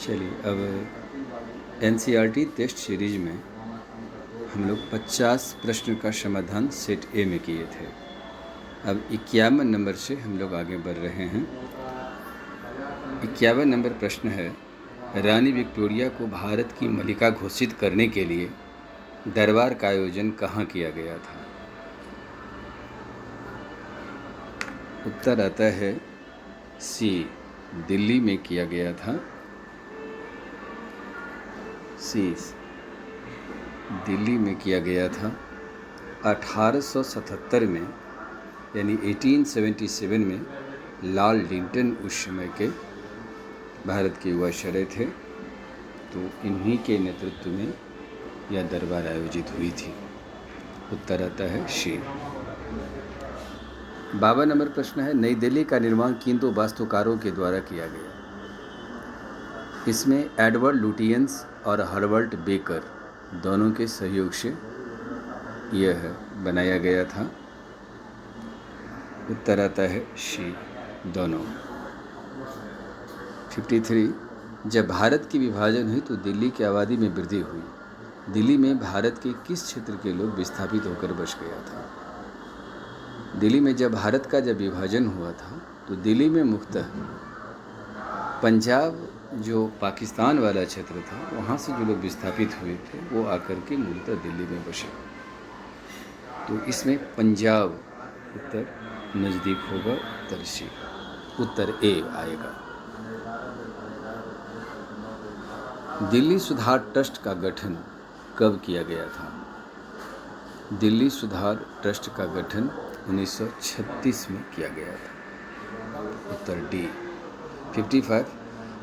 चलिए, अब NCERT test series में हम लोग 50 प्रश्न का समाधान सेट ए में किए थे। अब 51 नंबर से हम लोग आगे बढ़ रहे हैं। 51 नंबर प्रश्न है, रानी विक्टोरिया को भारत की मलिका घोषित करने के लिए दरबार का आयोजन कहाँ किया गया था? उत्तर आता है सी, दिल्ली में किया गया था। सी, दिल्ली में किया गया था। 1877 में यानी 1877 में लॉर्ड लिंटन उस समय के भारत के वायसराय थे, तो इन्हीं के नेतृत्व में यह दरबार आयोजित हुई थी। उत्तर आता है शी। 52 नंबर प्रश्न है, नई दिल्ली का निर्माण किन दो वास्तुकारों के द्वारा किया गया? इसमें एडवर्ड लुटियंस और हर्बर्ट बेकर दोनों के सहयोग से यह बनाया गया था। उत्तर आता है शी, दोनों। 53, जब भारत की विभाजन हुई तो दिल्ली की आबादी में वृद्धि हुई। दिल्ली में भारत के किस क्षेत्र के लोग विस्थापित होकर बस गया था? दिल्ली में जब भारत का विभाजन हुआ था तो दिल्ली में मुख्यतः पंजाब जो पाकिस्तान वाला क्षेत्र था वहाँ से जो लोग विस्थापित हुए थे वो आकर के मूलतः दिल्ली में बसे। तो इसमें पंजाब उत्तर नज़दीक होगा, उत्तर सी, उत्तर ए आएगा। दिल्ली सुधार ट्रस्ट का गठन कब किया गया था? दिल्ली सुधार ट्रस्ट का गठन 1936 में किया गया था। उत्तर डी। 55,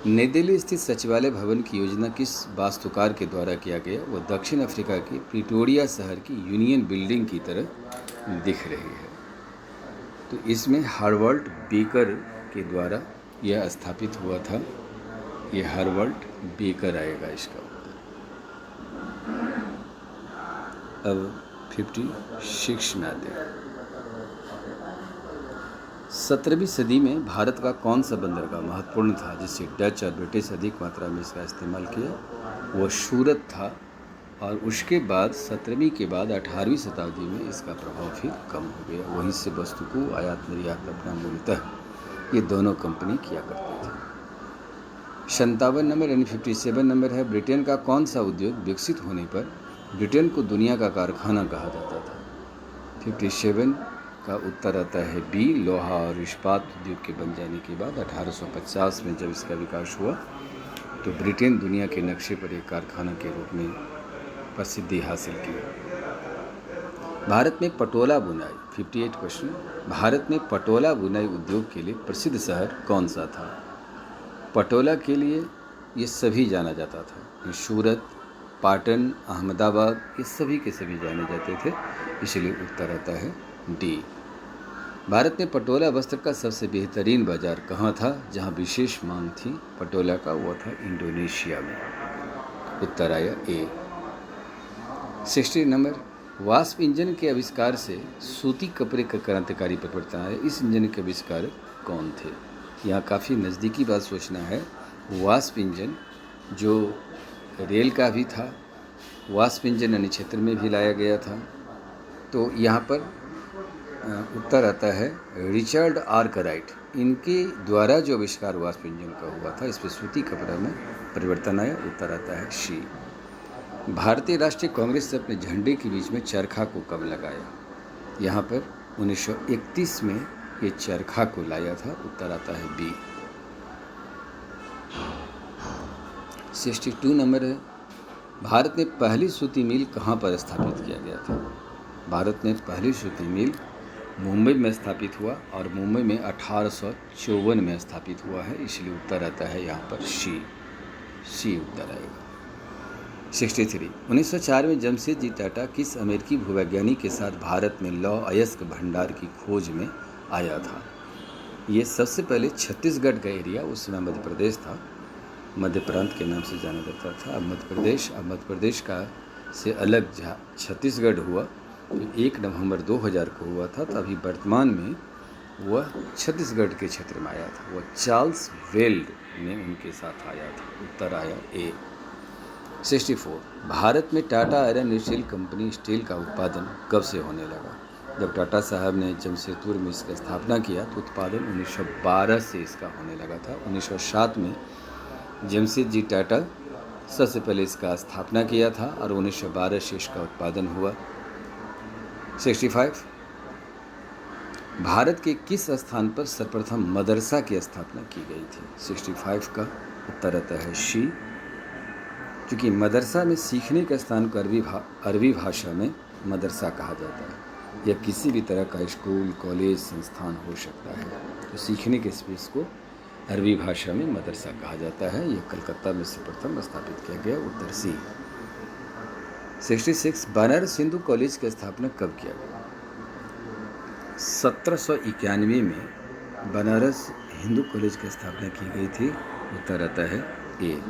नई दिल्ली स्थित सचिवालय भवन की योजना किस वास्तुकार के द्वारा किया गया? वह दक्षिण अफ्रीका के प्रिटोरिया शहर की यूनियन बिल्डिंग की तरह दिख रही है। तो इसमें हर्बर्ट बेकर के द्वारा यह स्थापित हुआ था। यह हर्बर्ट बेकर आएगा इसका उत्तर। अब 56 में आते हैं। 17वीं सदी में भारत का कौन सा बंदरगाह महत्वपूर्ण था जिससे डच और ब्रिटिश अधिक मात्रा में इसका इस्तेमाल किया? वह सूरत था। और उसके बाद 17वीं के बाद 18वीं शताब्दी में इसका प्रभाव फिर कम हो गया। वहीं से वस्तु को आयात निर्यात अपना मूलतः ये दोनों कंपनी किया करती थी। 57 नंबर यानी 57 नंबर है, ब्रिटेन का कौन सा उद्योग विकसित होने पर ब्रिटेन को दुनिया का कारखाना कहा जाता था? 57 का उत्तर आता है बी, लोहा और इस्पात उद्योग के बन जाने के बाद 1850 में जब इसका विकास हुआ तो ब्रिटेन दुनिया के नक्शे पर एक कारखाना के रूप में प्रसिद्धि हासिल की। भारत में पटोला बुनाई 58 क्वेश्चन, भारत में पटोला बुनाई उद्योग के लिए प्रसिद्ध शहर कौन सा था? पटोला के लिए ये सभी जाना जाता था। ये सूरत, पाटन, अहमदाबाद ये सभी के सभी जाने जाते थे, इसलिए उत्तर आता है डी। भारत में पटोला वस्त्र का सबसे बेहतरीन बाजार कहाँ था जहाँ विशेष मांग थी पटोला का? वो था इंडोनेशिया में। उत्तर आया ए। 60 नंबर, वाष्प इंजन के आविष्कार से सूती कपड़े का क्रांतिकारी परिवर्तन आया। इस इंजन के आविष्कारक कौन थे? यहाँ काफ़ी नज़दीकी बात सोचना है। वाष्प इंजन जो रेल का भी था, वाष्प इंजन अन्य क्षेत्र में भी लाया गया था। तो यहाँ पर उत्तर आता है रिचर्ड आर्कराइट। इनके द्वारा जो आविष्कार वाष्प इंजन का हुआ था इस पर सूती कपड़ा में परिवर्तन आया। उत्तर आता है शी। भारतीय राष्ट्रीय कांग्रेस ने अपने झंडे के बीच में चरखा को कब लगाया? यहाँ पर 1931 में ये चरखा को लाया था। उत्तर आता है बी। 62 नंबर है, भारत में पहली सूती मिल कहाँ पर स्थापित किया गया था? भारत में पहली सूती मिल मुंबई में स्थापित हुआ और मुंबई में 1854 में स्थापित हुआ है, इसलिए उत्तर आता है यहाँ पर सी उत्तर आएगा। 63, 1904 में जमशेदजी टाटा किस अमेरिकी भूवैज्ञानिक के साथ भारत में लौह अयस्क भंडार की खोज में आया था? ये सबसे पहले छत्तीसगढ़ का एरिया, उस समय मध्य प्रदेश था, मध्य प्रांत के नाम से जाना जाता था। अब मध्य प्रदेश का से अलग छत्तीसगढ़ हुआ तो 1 नवंबर 2000 को हुआ था। तो अभी वर्तमान में वह छत्तीसगढ़ के क्षेत्र में आया था। वह चार्ल्स वेल्ड ने उनके साथ आया था। उत्तर आया ए। 64 भारत में Tata iron steel company steel का उत्पादन कब से होने लगा? जब टाटा साहब ने जमशेदपुर में इसका स्थापना किया तो उत्पादन 1912 से इसका होने लगा था। 1907 में जमशेद जी टाटा सबसे पहले इसका स्थापना किया था और 1912 से इसका उत्पादन हुआ। 65 भारत के किस स्थान पर सर्वप्रथम मदरसा की स्थापना की गई थी? 65 का उत्तर आता है शी। क्योंकि मदरसा में सीखने का स्थान को अरबी भाषा में मदरसा कहा जाता है। यह किसी भी तरह का स्कूल, कॉलेज, संस्थान हो सकता है। तो सीखने के स्पेस को अरबी भाषा में मदरसा कहा जाता है। यह कलकत्ता में सर्वप्रथम स्थापित किया गया। उत्तर सी। 66 बनारस हिंदू कॉलेज की स्थापना कब किया गया? 1791 में बनारस हिंदू कॉलेज की स्थापना की गई थी। उत्तर आता है ए।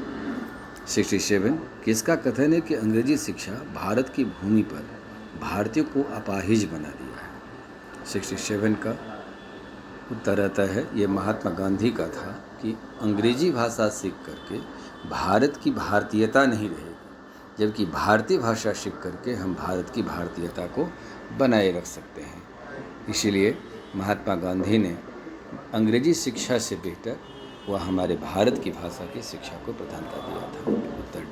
67 किसका कथन है कि अंग्रेजी शिक्षा भारत की भूमि पर भारतीयों को अपाहिज बना दिया है? 67 का उत्तर आता है ये महात्मा गांधी का था कि अंग्रेजी भाषा सीख करके भारत की भारतीयता नहीं रहेगी, जबकि भारतीय भाषा सीख करके हम भारत की भारतीयता को बनाए रख सकते हैं। इसीलिए महात्मा गांधी ने अंग्रेजी शिक्षा से बेहतर वह हमारे भारत की भाषा की शिक्षा को प्रधानता दिया था। उत्तर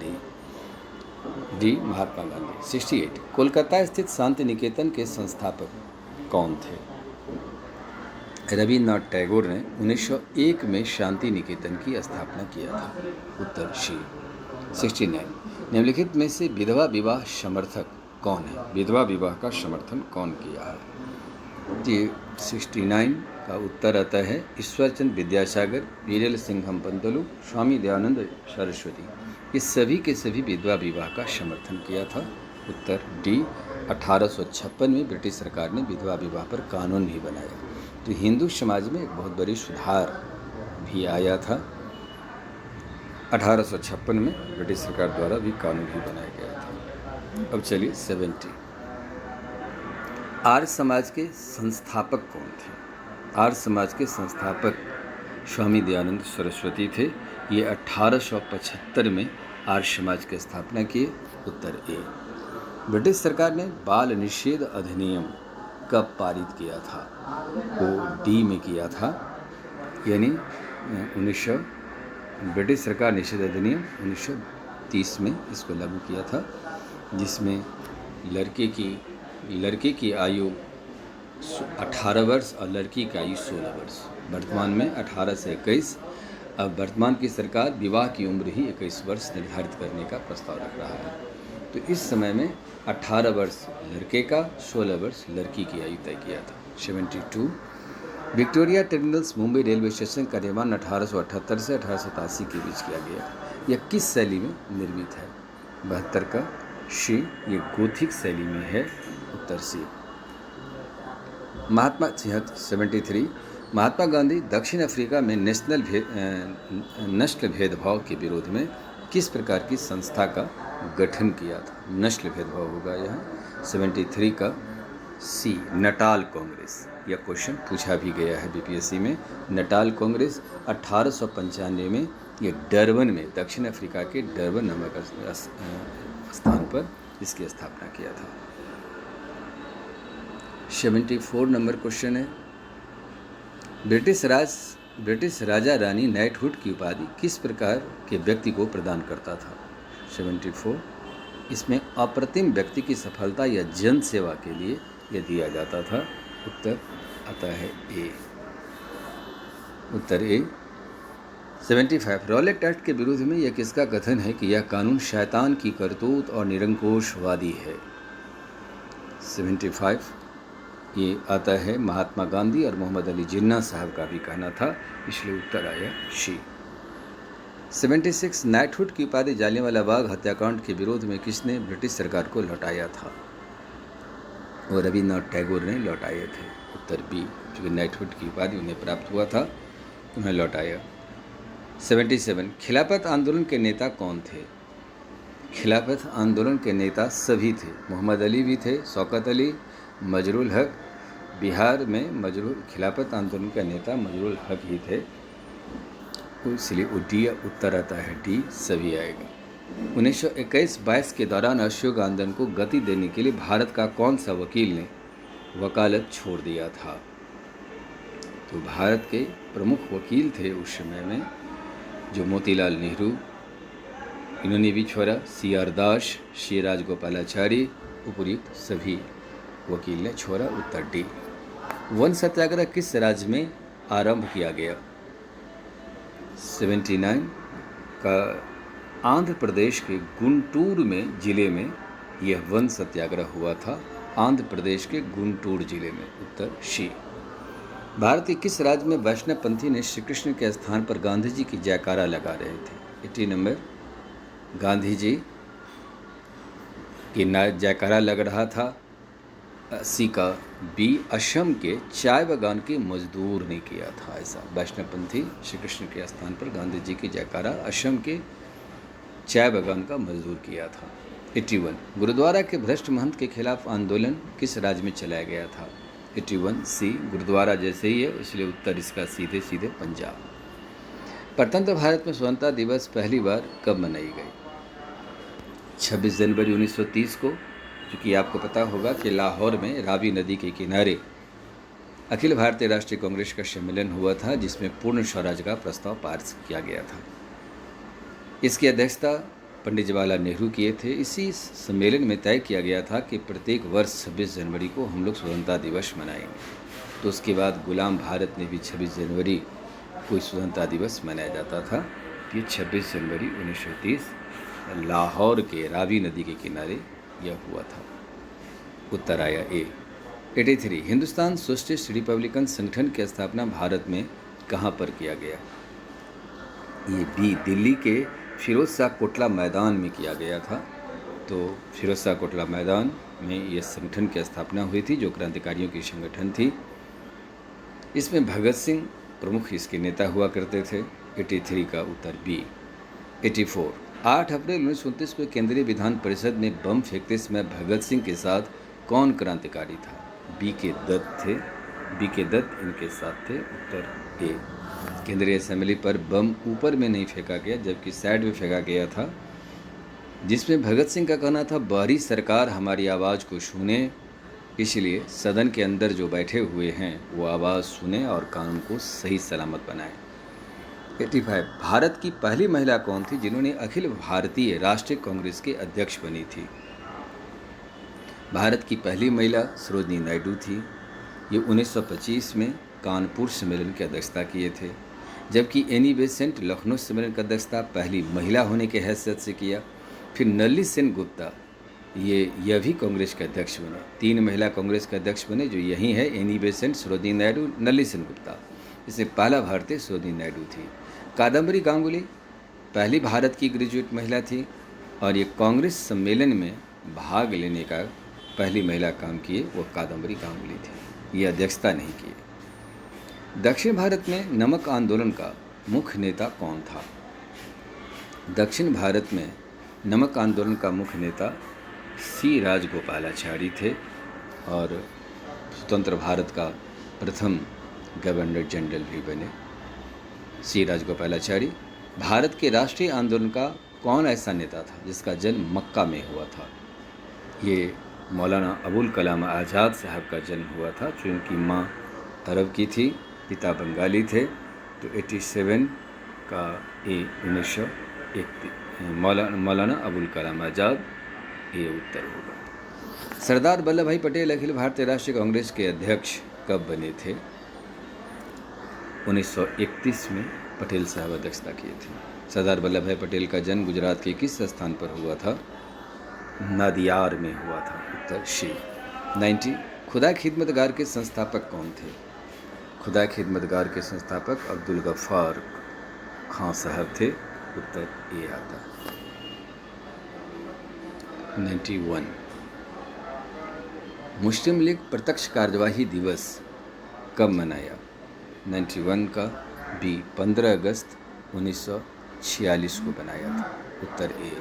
डी महात्मा गांधी। 68 कोलकाता स्थित शांति निकेतन के संस्थापक कौन थे? रविन्द्रनाथ टैगोर ने 1901 में शांति निकेतन की स्थापना किया था। उत्तर शी। 69 निम्नलिखित में से विधवा विवाह समर्थक कौन है? विधवा विवाह का समर्थन कौन किया है? जी 69 का उत्तर आता है ईश्वरचंद विद्यासागर, वीरेल सिंघम पंतलु, स्वामी दयानंद सरस्वती। ये सभी के सभी विधवा विवाह का समर्थन किया था। उत्तर डी। 1856 में ब्रिटिश सरकार ने विधवा विवाह पर कानून भी बनाया। तो हिंदू समाज में एक बहुत बड़ी सुधार भी आया था। 1856 में ब्रिटिश सरकार द्वारा भी कानून ही बनाया गया था। अब चलिए 70 आर्य समाज के संस्थापक कौन थे? आर्य समाज के संस्थापक स्वामी दयानंद सरस्वती थे। ये 1875 में आर्य समाज की स्थापना किए। उत्तर ए। ब्रिटिश सरकार ने बाल निषेध अधिनियम कब पारित किया था? वो डी में किया था, यानी 1900 ब्रिटिश सरकार निषेध अधिनियम 1930 में इसको लागू किया था, जिसमें लड़के की आयु 18 वर्ष और लड़की की आयु 16 वर्ष। वर्तमान में 18 से 21। अब वर्तमान की सरकार विवाह की उम्र ही 21 वर्ष निर्धारित करने का प्रस्ताव रख रहा है। तो इस समय में 18 वर्ष लड़के का, 16 वर्ष लड़की की आयु तय किया था। 72 Victoria terminals Mumbai railway station का निर्माण 1878 से 1887 के बीच किया गया। यह किस शैली में निर्मित है? 72 का शी। ये गोथिक शैली में है। उत्तर सी। 73 महात्मा गांधी दक्षिण अफ्रीका में नस्ल भेदभाव के विरोध में किस प्रकार की संस्था का गठन किया था? नस्ल भेदभाव होगा यहाँ। 73 का सी नटाल कांग्रेस। यह क्वेश्चन पूछा भी गया है बीपीएससी में। नटाल कांग्रेस 1895 में ये डरबन में, दक्षिण अफ्रीका के डरबन नामक स्थान पर इसकी स्थापना किया था। 74 नंबर क्वेश्चन है ब्रिटिश राजा रानी नाइटहुड की उपाधि किस प्रकार के व्यक्ति को प्रदान करता था? 74 इसमें अप्रतिम व्यक्ति की सफलता या जन सेवा के लिए यह दिया जाता था। उत्तर आता है ए। उत्तर ए। 75 रॉलेट एक्ट के विरुद्ध में यह किसका कथन है कि यह कानून शैतान की करतूत और निरंकुशवादी है? 75 ये आता है महात्मा गांधी और मोहम्मद अली जिन्ना साहब का भी कहना था, इसलिए उत्तर आया शी। 76 नाइटहुड की उपाधि जालियांवाला बाग हत्याकांड के विरोध में किसने ब्रिटिश सरकार को लौटाया था? और रविन्द्रनाथ टैगोर ने लौटाए थे। उत्तर बी। क्योंकि नाइटहुड की उपाधि उन्हें प्राप्त हुआ था, उन्हें लौटाया। 77 खिलाफत आंदोलन के नेता कौन थे? खिलाफत आंदोलन के नेता सभी थे। मोहम्मद अली भी थे, शौकत अली, मजरुल हक, बिहार में मजरूल खिलाफत आंदोलन का नेता मजरूल हक ही थे, इसलिए वो डी उत्तर आता है, डी सभी आएगा। 1921-22 के दौरान असहयोग आंदोलन को गति देने के लिए भारत का कौन सा वकील ने वकालत छोड़ दिया था? तो भारत के प्रमुख वकील थे उस समय में जो मोतीलाल नेहरू, इन्होंने भी छोड़ा, CR दास, श्री राजगोपालाचारी, उपयुक्त सभी वकील ने छोड़ा, उत्तर डी। वन सत्याग्रह किस राज्य में आरंभ किया गया? 79 का आंध्र प्रदेश के गुंटूर में जिले में यह वन सत्याग्रह हुआ था, आंध्र प्रदेश के गुंटूर जिले में, उत्तर सी। भारत के किस राज्य में वैष्णव पंथी ने श्री कृष्ण के स्थान पर गांधी जी की जयकारा लगा रहे थे? 80 नंबर, गांधी जी की जयकारा लग रहा था। 80 का बी, असम के चाय बागान के मजदूर ने किया था ऐसा। वैष्णव पंथी श्री कृष्ण के स्थान पर गांधी जी की जयकारा असम के चाय बागान का मजदूर किया था। 81, गुरुद्वारा के भ्रष्ट महंत के खिलाफ आंदोलन किस राज्य में चलाया गया था? 81 सी, गुरुद्वारा जैसे ही है इसलिए उत्तर इसका सीधे सीधे पंजाब। प्रजातंत्र भारत में स्वतंत्रता दिवस पहली बार कब मनाई गई? 26 जनवरी 1930 को, क्योंकि आपको पता होगा कि लाहौर में रावी नदी के किनारे अखिल भारतीय राष्ट्रीय कांग्रेस का सम्मेलन हुआ था जिसमें पूर्ण स्वराज का प्रस्ताव पारित किया गया था। इसकी अध्यक्षता पंडित जवाहरलाल नेहरू किए थे। इसी सम्मेलन में तय किया गया था कि प्रत्येक वर्ष 26 जनवरी को हम लोग स्वतंत्रता दिवस मनाएंगे। तो उसके बाद गुलाम भारत में भी 26 जनवरी को स्वतंत्रता दिवस मनाया जाता था। ये 26 जनवरी 1930 लाहौर के रावी नदी के किनारे यह हुआ था। उत्तर आया ए। 83, हिंदुस्तान सोशलिस्ट रिपब्लिकन संगठन की स्थापना भारत में कहाँ पर किया गया? ये बी, दिल्ली के फिरोज शाह कोटला मैदान में किया गया था। तो फिरोज शाह कोटला मैदान में यह संगठन की स्थापना हुई थी जो क्रांतिकारियों की संगठन थी। इसमें भगत सिंह प्रमुख इसके नेता हुआ करते थे। 83 का उत्तर बी। 84, 8 अप्रैल 1929 को केंद्रीय विधान परिषद में बम फेंकते समय भगत सिंह के साथ कौन क्रांतिकारी था? बी के दत्त थे, बी के दत्त इनके साथ थे, उत्तर ए। केंद्रीय असेंबली पर बम ऊपर में नहीं फेंका गया जबकि साइड में फेंका गया था, जिसमें भगत सिंह का कहना था बाहरी सरकार हमारी आवाज़ को सुने, इसलिए सदन के अंदर जो बैठे हुए हैं वो आवाज़ सुने और कानून को सही सलामत बनाएं। 85, भारत की पहली महिला कौन थी जिन्होंने अखिल भारतीय राष्ट्रीय कांग्रेस के अध्यक्ष बनी थी? भारत की पहली महिला सरोजिनी नायडू थी। ये 1925 में कानपुर सम्मेलन की अध्यक्षता किए थे, जबकि एनी बेसेंट लखनऊ सम्मेलन की अध्यक्षता पहली महिला होने के हैसियत से किया। फिर नलिनी सेन गुप्ता यह भी कांग्रेस के अध्यक्ष बने। 3 महिला कांग्रेस के अध्यक्ष बने जो यही है, एनी बेसेंट, सरोजिनी नायडू, नलिनी सेन गुप्ता। इसमें पहला भारतीय सरोजिनी नायडू थी। कादम्बरी गांगुली पहली भारत की ग्रेजुएट महिला थी और ये कांग्रेस सम्मेलन में भाग लेने का पहली महिला काम किए वो कादम्बरी गांगुली थी, ये अध्यक्षता नहीं किए। दक्षिण भारत में नमक आंदोलन का मुख्य नेता कौन था? दक्षिण भारत में नमक आंदोलन का मुख्य नेता सी राजगोपालाचारी थे और स्वतंत्र भारत का प्रथम गवर्नर जनरल भी बने सी राजगोपालाचारी। भारत के राष्ट्रीय आंदोलन का कौन ऐसा नेता था जिसका जन्म मक्का में हुआ था? ये मौलाना अबुल कलाम आज़ाद साहब का जन्म हुआ था, जो उनकी माँ अरब की थी, पिता बंगाली थे। तो 87 का ए 1931 मौलाना अबुल कलाम आज़ाद, ये उत्तर होगा। सरदार वल्लभ भाई पटेल अखिल भारतीय राष्ट्रीय कांग्रेस के अध्यक्ष कब बने थे? 1931 में पटेल साहब अध्यक्षता किए थे। सरदार वल्लभ भाई पटेल का जन्म गुजरात के किस स्थान पर हुआ था? नादियार में हुआ था, उत्तर शी। 90, खुदा खिदमतगार के संस्थापक कौन थे? खुदा खिदमतगार के संस्थापक अब्दुल गफ्फार खां साहब थे, उत्तर ए आता। 91, मुस्लिम लीग प्रत्यक्ष कार्यवाही दिवस कब मनाया? 91 का बी 15 अगस्त 1946 को बनाया था, उत्तर ए।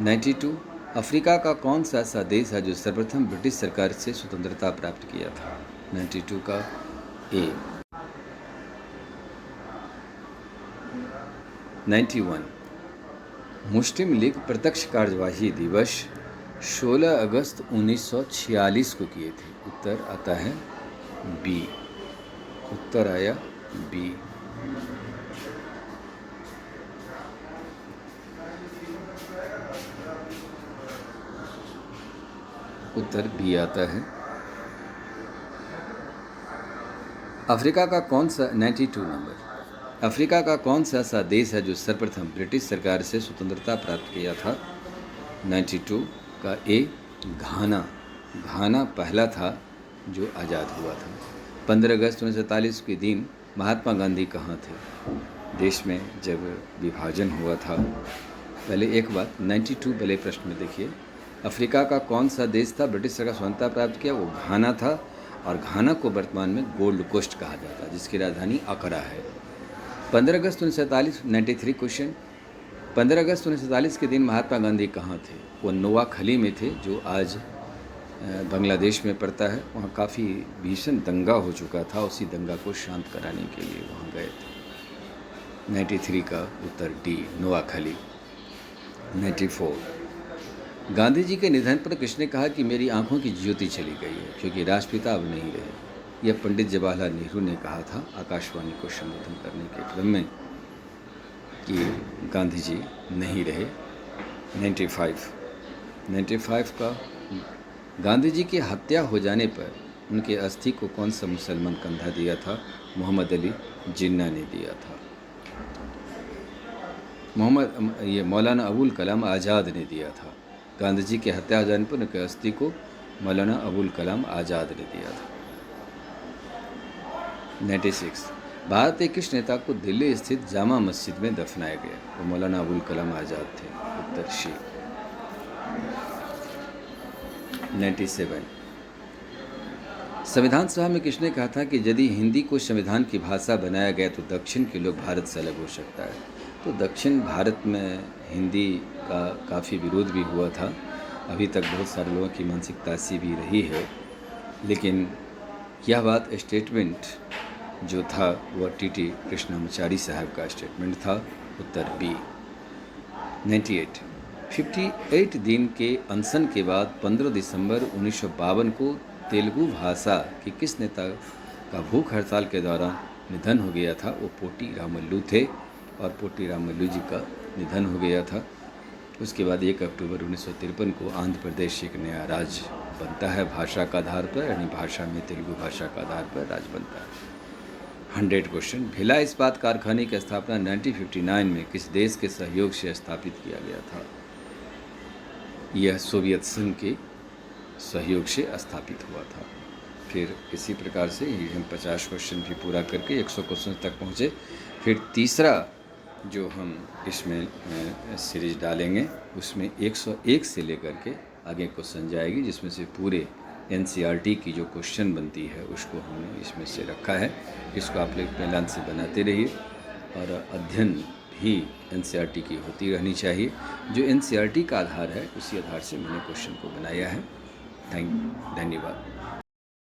92, अफ्रीका का कौन सा ऐसा देश है जो सर्वप्रथम ब्रिटिश सरकार से स्वतंत्रता प्राप्त किया था? 92 का ए। 91 मुस्लिम लीग प्रत्यक्ष कार्यवाही दिवस 16 अगस्त 1946 को किए थे। उत्तर आता है बी। उत्तर आया बी। उत्तर बी आता है। अफ्रीका का कौन सा 92 नंबर अफ्रीका का कौन सा ऐसा देश है जो सर्वप्रथम ब्रिटिश सरकार से स्वतंत्रता प्राप्त किया था? 92 का ए घाना। घाना पहला था जो आज़ाद हुआ था। 15 अगस्त 1947 के दिन महात्मा गांधी कहाँ थे? देश में जब विभाजन हुआ था। पहले एक बात 92 पहले प्रश्न में देखिए, अफ्रीका का कौन सा देश था ब्रिटिश सरकार स्वतंत्रता प्राप्त किया? वो घाना था, और घाना को वर्तमान में गोल्ड कोस्ट कहा जाता है, जिसकी राजधानी अकरा है। 15 अगस्त 1947 93 क्वेश्चन। 15 अगस्त 1947 के दिन महात्मा गांधी कहाँ थे? वो नोआखली में थे, जो आज बांग्लादेश में पड़ता है। वहाँ काफ़ी भीषण दंगा हो चुका था, उसी दंगा को शांत कराने के लिए वहाँ गए थे। 93 का उत्तर डी नोआखली। 94 गांधी जी के निधन पर किसने कहा कि मेरी आंखों की ज्योति चली गई है, क्योंकि राष्ट्रपिता अब नहीं रहे? यह पंडित जवाहरलाल नेहरू ने कहा था आकाशवाणी को संबोधन करने के क्रम में कि गांधी जी नहीं रहे। 95 का गांधी जी की हत्या हो जाने पर उनके अस्थि को कौन सा मुसलमान कंधा दिया था? मोहम्मद अली जिन्ना ने दिया था। मौलाना अबुल कलाम आज़ाद ने दिया था। गांधी जी की हत्या हो जाने पर उनके अस्थि को मौलाना अबुल कलाम आज़ाद ने दिया था। 96 भारत के किस नेता को दिल्ली स्थित जामा मस्जिद में दफनाया गया? वो मौलाना अबुल कलाम आज़ाद थे। उत्तर शी। 97 संविधान सभा में किसने कहा था कि यदि हिंदी को संविधान की भाषा बनाया गया तो दक्षिण के लोग भारत से अलग हो सकता है? तो दक्षिण भारत में हिंदी का काफ़ी विरोध भी हुआ था। अभी तक बहुत सारे लोगों की मानसिकता ऐसी भी रही है, लेकिन यह बात स्टेटमेंट जो था वह टीटी कृष्णामाचारी साहब का स्टेटमेंट था। उत्तर बी। 98 58 दिन के अनशन के बाद 15 दिसंबर 1952 को तेलुगु भाषा के किस नेता का भूख हड़ताल के दौरान निधन हो गया था? वो पोटी रामल्लू थे, और पोटी रामल्लू जी का निधन हो गया था। उसके बाद 1 अक्टूबर 1953 को आंध्र प्रदेश एक नया राज्य बनता है भाषा का आधार पर, यानी भाषा में तेलुगु भाषा का आधार पर राज्य बनता है। 100 क्वेश्चन। भिलाई इस्पात कारखाने की स्थापना 1959 में किस देश के सहयोग से स्थापित किया गया था? यह सोवियत संघ के सहयोग से स्थापित हुआ था। फिर इसी प्रकार से ही हम 50 क्वेश्चन भी पूरा करके 100 क्वेश्चन तक पहुँचे। फिर तीसरा जो हम इसमें सीरीज डालेंगे उसमें 101 से लेकर के आगे क्वेश्चन जाएगी, जिसमें से पूरे एनसीईआरटी की जो क्वेश्चन बनती है उसको हमने इसमें से रखा है। इसको आप लोग पहले से बनाते रहिए, और अध्ययन भी एनसीईआरटी की होती रहनी चाहिए। जो एनसीईआरटी का आधार है उसी आधार से मैंने क्वेश्चन को बनाया है। धन्यवाद।